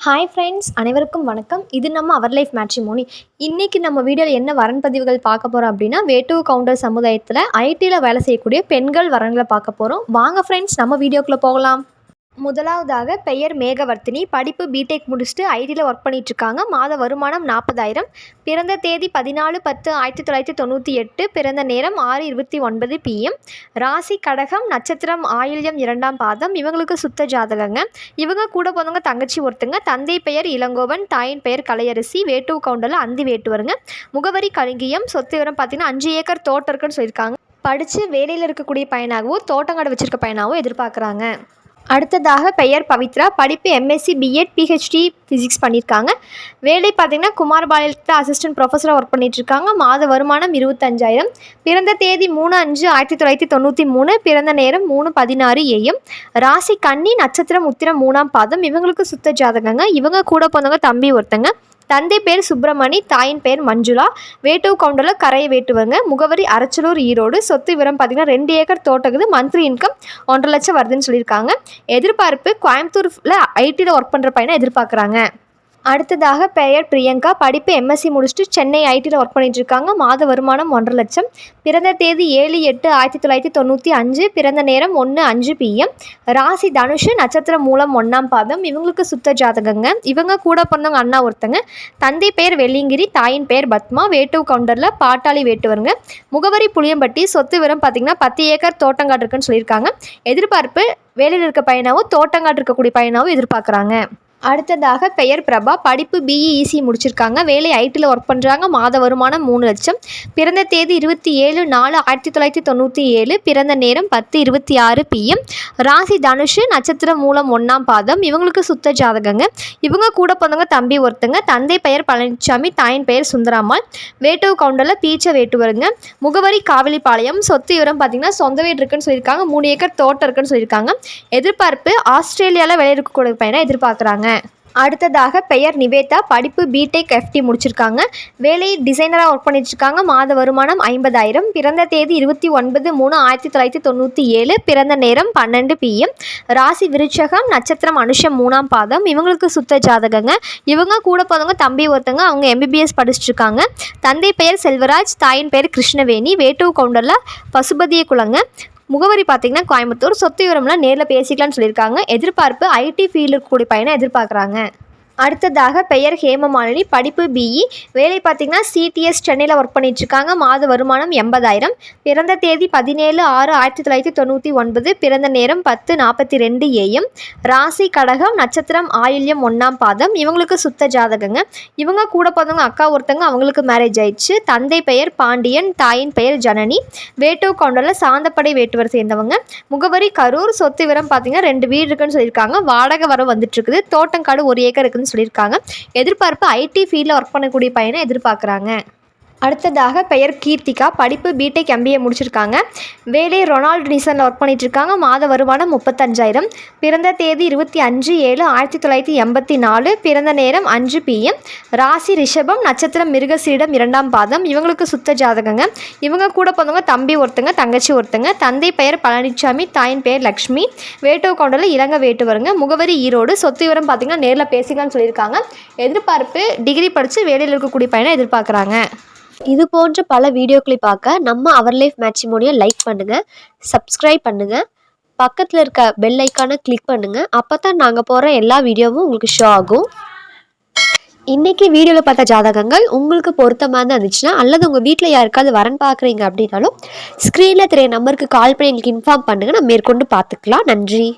Hi friends, அனைவருக்கும் வணக்கம். இது நம்ம அவர் லைஃப் மேட்ரிமோனி. இன்றைக்கி நம்ம வீடியோவில் என்ன வரன் பதிவுகள் பார்க்க போகிறோம் அப்படின்னா, வேட்டுவ கவுண்டர் சமுதாயத்தில் ஐடியில் வேலை செய்யக்கூடிய பெண்கள் வரன்களை பார்க்க போகிறோம். வாங்க ஃப்ரெண்ட்ஸ், நம்ம வீடியோக்குள்ளே போகலாம். முதலாவதாக பெயர் மேகவர்த்தினி. படிப்பு பிடெக் முடிச்சுட்டு ஐடியில் ஒர்க் பண்ணிகிட்ருக்காங்க. மாத வருமானம் 40,000. பிறந்த தேதி 14/10/1998. பிறந்த நேரம் 6:29 PM. ராசி கடகம். நட்சத்திரம் ஆயில்யம் 2ஆம் பாதம். இவங்களுக்கு சுத்த ஜாதகங்க. இவங்க கூட போனவங்க தங்கச்சி ஒருத்தங்க. தந்தை பெயர் இளங்கோவன், தாயின் பெயர் கலையரசி. வேட்டுவ கவுண்டரில் அந்தி வேட்டுவருங்க. முகவரி கலிங்கியம். சொத்து விவரம் பார்த்திங்கன்னா 5 ஏக்கர் தோட்டம் இருக்குன்னு சொல்லியிருக்காங்க. படித்து வேலையில் இருக்கக்கூடிய பையனாகவும் தோட்டங்காடு வச்சுருக்க பையனாகவும் எதிர்பார்க்குறாங்க. அடுத்ததாக பெயர் பவித்ரா. படிப்பு எம்எஸ்சி பிஎட் பிஹெச்டி ஃபிசிக்ஸ் பண்ணியிருக்காங்க. வேலை பார்த்திங்கன்னா குமாரபாளையத்தில் அசிஸ்டன்ட் ப்ரொஃபஸராக ஒர்க் பண்ணிகிட்ருக்காங்க. மாத வருமானம் 25,000. பிறந்த தேதி 3/5/1993. பிறந்த நேரம் 3:16 AM. ராசி கன்னி. நட்சத்திரம் உத்திரம் 3ஆம் பாதம். இவங்களுக்கு சுத்த ஜாதகங்க. இவங்க கூட போனவங்க தம்பி ஒருத்தங்க. தந்தை பேர் சுப்பிரமணி, தாயின் பேர் மஞ்சுளா. வேட்டுவ கவுண்டரில் கரையை வேட்டுவங்க. முகவரி அரச்சலூர், ஈரோடு. சொத்து விவரம் பார்த்திங்கன்னா 2 ஏக்கர் தோட்டக்குது. மந்த்லி இன்கம் 1.5 லட்சம் வருதுன்னு சொல்லியிருக்காங்க. எதிர்பார்ப்பு கோயம்புத்தூரில் ஐடியில் ஒர்க் பண்ணுற பையனை எதிர்பார்க்குறாங்க. அடுத்ததாக பெயர் பிரியங்கா. படிப்பு எம்எஸ்சி முடிச்சுட்டு சென்னை ஐடியில் ஒர்க் பண்ணிகிட்ருக்காங்க. மாத வருமானம் 1.5 லட்சம். பிறந்த தேதி 7/8/1995. பிறந்த நேரம் 1:05 PM. ராசி தனுஷு. நட்சத்திரம் மூலம் 1ஆம் பாதம். இவங்களுக்கு சுத்த ஜாதகங்க. இவங்க கூட பிறந்தவங்க அண்ணா ஒருத்தங்க. தந்தை பெயர் வெள்ளிங்கிரி, தாயின் பெயர் பத்மா. வேட்டுவ கவுண்டரில் பாட்டாளி வேட்டுவருங்க. முகவரி புளியம்பட்டி. சொத்து விவரம் பார்த்திங்கன்னா 10 ஏக்கர் தோட்டங்காடு இருக்குன்னு சொல்லியிருக்காங்க. எதிர்பார்ப்பு வேலையில் இருக்க பையனாகவும் தோட்டங்காடு இருக்கக்கூடிய பையனாகவும் எதிர்பார்க்குறாங்க. அடுத்ததாக பெயர் பிரபா. படிப்பு பிஇஇசி முடிச்சிருக்காங்க. வேலை ஐடியில் ஒர்க் பண்ணுறாங்க. மாத வருமானம் 3 லட்சம். பிறந்த தேதி 27/4/1997. பிறந்த நேரம் 10:26 PM. ராசி தனுஷு. நட்சத்திரம் மூலம் 1ஆம் பாதம். இவங்களுக்கு சுத்த ஜாதகங்க. இவங்க கூட பிறந்தவங்க தம்பி ஒருத்தங்க. தந்தை பெயர் பழனிசாமி, தாயின் பெயர் சுந்தராம்மாள். வேட்டுவ கவுண்டரில் பீச்ச வேட்டுவருங்க. முகவரி காவிலிப்பாளையம். சொத்து விவரம் பார்த்திங்கன்னா சொந்த வீடு இருக்குன்னு சொல்லியிருக்காங்க. 3 ஏக்கர் தோட்டம் இருக்குன்னு சொல்லியிருக்காங்க. எதிர்பார்ப்பு ஆஸ்திரேலியாவில் வேலை இருக்கக்கூடிய பையனை எதிர்பார்க்குறாங்க. அடுத்ததாக பெயர் நிவேதா. படிப்பு பிடெக் எஃப்டி முடிச்சிருக்காங்க. வேலை டிசைனராக ஒர்க் பண்ணிட்டுருக்காங்க. மாத வருமானம் 50,000. பிறந்த தேதி 29/3/1997. பிறந்த நேரம் 12 PM. ராசி விருச்சகம். நட்சத்திரம் அனுஷம் 3ஆம் பாதம். இவங்களுக்கு சுத்த ஜாதகங்க. இவங்க கூட போனவங்க தம்பி ஒருத்தங்க. அவங்க MBBS படிச்சுட்ருக்காங்க. தந்தை பெயர் செல்வராஜ், தாயின் பெயர் கிருஷ்ணவேணி. வேட்டுவ கவுண்டரில் பசுபதிய குலங்க. முகவரி பார்த்திங்கன்னா கோயம்புத்தூர். சொத்து விவரம்லாம் நேரில் பேசிக்கலாம்னு சொல்லியிருக்காங்க. எதிர்பார்ப்பு ஐடி ஃபீல்டு இருக்கக்கூடிய பையனை எதிர்பார்க்குறாங்க. அடுத்ததாக பெயர் ஹேமமாலினி. படிப்பு பிஇ. வேலை பார்த்திங்கன்னா சிடிஎஸ் சென்னையில் ஒர்க் பண்ணிகிட்ருக்காங்க. மாத வருமானம் 80,000. பிறந்த தேதி 17/6/1999. பிறந்த நேரம் 10:42 AM. ராசி கடகம். நட்சத்திரம் ஆயில்யம் 1ஆம் பாதம். இவங்களுக்கு சுத்த ஜாதகங்க. இவங்க கூட பிறந்தவங்க அக்கா ஒருத்தங்க. அவங்களுக்கு மேரேஜ் ஆயிடுச்சு. தந்தை பெயர் பாண்டியன், தாயின் பெயர் ஜனனி. வேட்டுவ கவுண்டரில் சாந்தப்படை வேட்டுவர் சேர்ந்தவங்க. முகவரி கரூர். சொத்து விவரம் பார்த்திங்கன்னா 2 வீடு இருக்குன்னு சொல்லியிருக்காங்க. வாடகை வர வந்துட்டுருக்குது. தோட்டங்காடு 1 ஏக்கர் இருக்குன்னு சொல்லியிருக்காங்க. எதிர்பார்ப்பு ஐடி ஃபீல்டில் ஒர்க் பண்ணக்கூடிய பையனை எதிர்பார்க்குறாங்க. அடுத்ததாக பெயர் கீர்த்திகா. படிப்பு பிடெக் MBA முடிச்சிருக்காங்க. வேலை ரொனால்டு நிசனில் ஒர்க் பண்ணிகிட்ருக்காங்க. மாத வருமானம் 35,000. பிறந்த தேதி 25/7/1984. பிறந்த நேரம் 5 PM. ராசி ரிஷபம். நட்சத்திரம் மிருகசீடம் 2ஆம் பாதம். இவங்களுக்கு சுத்த ஜாதகங்க. இவங்க கூட பிறந்தவங்க தம்பி ஒருத்தங்க, தங்கச்சி ஒருத்தங்க. தந்தை பெயர் பழனிசாமி, தாயின் பெயர் லக்ஷ்மி. வேட்டுவ கவுண்டரில் இலங்கை வேட்டுவருங்க. முகவரி ஈரோடு. சொத்து விவரம் பார்த்திங்கன்னா நேரில் பேசிக்கலாம்னு சொல்லியிருக்காங்க. எதிர்பார்ப்பு டிகிரி படித்து வேலையில் இருக்கக்கூடிய பையனை எதிர்பார்க்குறாங்க. இது போன்ற பல வீடியோக்களை பார்க்க நம்ம அவர் லைஃப் மேட்ரிமோனியை லைக் பண்ணுங்கள், சப்ஸ்கிரைப் பண்ணுங்கள், பக்கத்தில் இருக்க பெல் ஐக்கானை கிளிக் பண்ணுங்கள். அப்போ தான் நாங்கள் போகிற எல்லா வீடியோவும் உங்களுக்கு ஷோ ஆகும். இன்றைக்கி வீடியோவில் பார்த்த ஜாதகங்கள் உங்களுக்கு பொருத்தமாக தான் இருந்துச்சுன்னா, அல்லது உங்கள் வீட்டில் யாருக்காவது வரன் பார்க்குறீங்க அப்படின்னாலும் ஸ்க்ரீனில் தெரிய நம்பருக்கு கால் பண்ணி எங்களுக்கு இன்ஃபார்ம் பண்ணுங்கள். நம்ம மேற்கொண்டு பார்த்துக்கலாம். நன்றி.